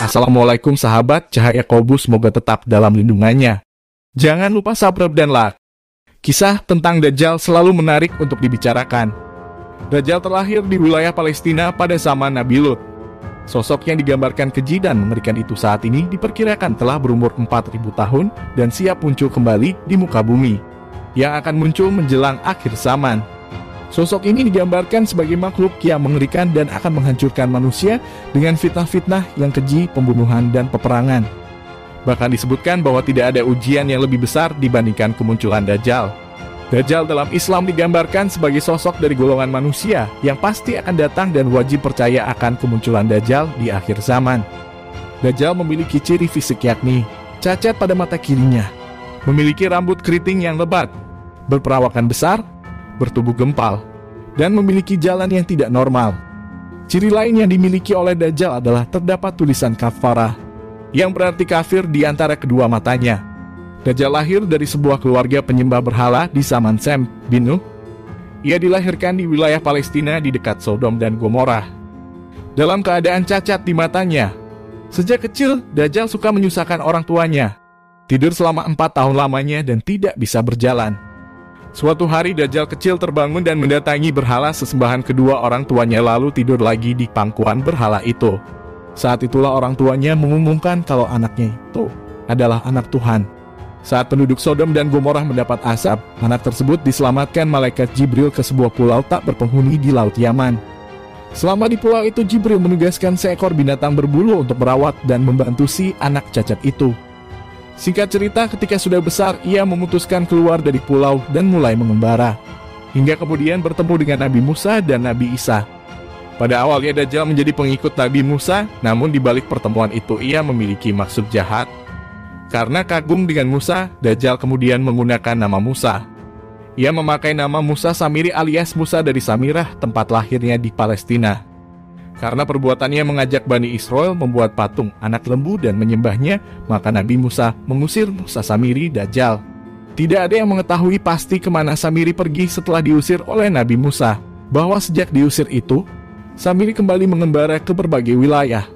Assalamualaikum sahabat, cahaya kolbu semoga tetap dalam lindungannya. Jangan lupa subscribe dan like. Kisah tentang Dajjal selalu menarik untuk dibicarakan. Dajjal terlahir di wilayah Palestina pada zaman Nabi Lut. Sosok yang digambarkan keji dan mengerikan itu saat ini diperkirakan telah berumur 4.000 tahun dan siap muncul kembali di muka bumi, yang akan muncul menjelang akhir zaman. Sosok ini digambarkan sebagai makhluk yang mengerikan dan akan menghancurkan manusia dengan fitnah-fitnah yang keji, pembunuhan, dan peperangan. Bahkan disebutkan bahwa tidak ada ujian yang lebih besar dibandingkan kemunculan Dajjal. Dajjal dalam Islam digambarkan sebagai sosok dari golongan manusia yang pasti akan datang dan wajib percaya akan kemunculan Dajjal di akhir zaman. Dajjal memiliki ciri fisik yakni cacat pada mata kirinya, memiliki rambut keriting yang lebat, berperawakan besar, bertubuh gempal, dan memiliki jalan yang tidak normal. Ciri lain yang dimiliki oleh Dajjal adalah terdapat tulisan kafarah, yang berarti kafir di antara kedua matanya. Dajjal lahir dari sebuah keluarga penyembah berhala di zaman Sem bin Nuh. Ia dilahirkan di wilayah Palestina di dekat Sodom dan Gomorrah. Dalam keadaan cacat di matanya, sejak kecil Dajjal suka menyusahkan orang tuanya. Tidur selama 4 tahun lamanya dan tidak bisa berjalan. Suatu hari Dajjal kecil terbangun dan mendatangi berhala sesembahan kedua orang tuanya lalu tidur lagi di pangkuan berhala itu. Saat itulah orang tuanya mengumumkan kalau anaknya itu adalah anak Tuhan. Saat penduduk Sodom dan Gomorrah mendapat azab, anak tersebut diselamatkan malaikat Jibril ke sebuah pulau tak berpenghuni di Laut Yaman. Selama di pulau itu Jibril menugaskan seekor binatang berbulu untuk merawat dan membantu si anak cacat itu. Singkat cerita, ketika sudah besar, ia memutuskan keluar dari pulau dan mulai mengembara. Hingga kemudian bertemu dengan Nabi Musa dan Nabi Isa. Pada awalnya Dajjal menjadi pengikut Nabi Musa, namun di balik pertemuan itu ia memiliki maksud jahat. Karena kagum dengan Musa, Dajjal kemudian menggunakan nama Musa. Ia memakai nama Musa Samiri alias Musa dari Samirah, tempat lahirnya di Palestina. Karena perbuatannya mengajak Bani Israel membuat patung anak lembu dan menyembahnya, maka Nabi Musa mengusir Musa Samiri Dajjal. Tidak ada yang mengetahui pasti kemana Samiri pergi setelah diusir oleh Nabi Musa. Bahwa sejak diusir itu, Samiri kembali mengembara ke berbagai wilayah.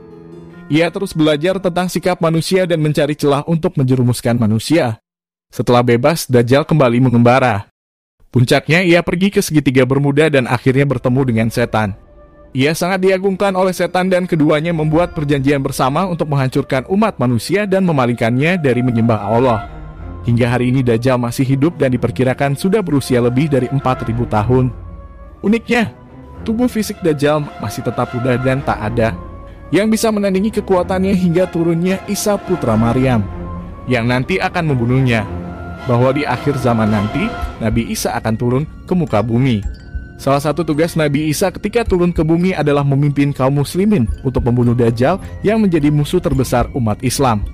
Ia terus belajar tentang sikap manusia dan mencari celah untuk menjerumuskan manusia. Setelah bebas, Dajjal kembali mengembara. Puncaknya ia pergi ke segitiga Bermuda dan akhirnya bertemu dengan setan. Ia sangat diagungkan oleh setan dan keduanya membuat perjanjian bersama untuk menghancurkan umat manusia dan memalingkannya dari menyembah Allah. Hingga hari ini Dajjal masih hidup dan diperkirakan sudah berusia lebih dari 4.000 tahun. Uniknya, tubuh fisik Dajjal masih tetap muda dan tak ada yang bisa menandingi kekuatannya hingga turunnya Isa putra Maryam, yang nanti akan membunuhnya. Bahwa di akhir zaman nanti, Nabi Isa akan turun ke muka bumi. Salah satu tugas Nabi Isa ketika turun ke bumi adalah memimpin kaum muslimin untuk membunuh Dajjal yang menjadi musuh terbesar umat Islam.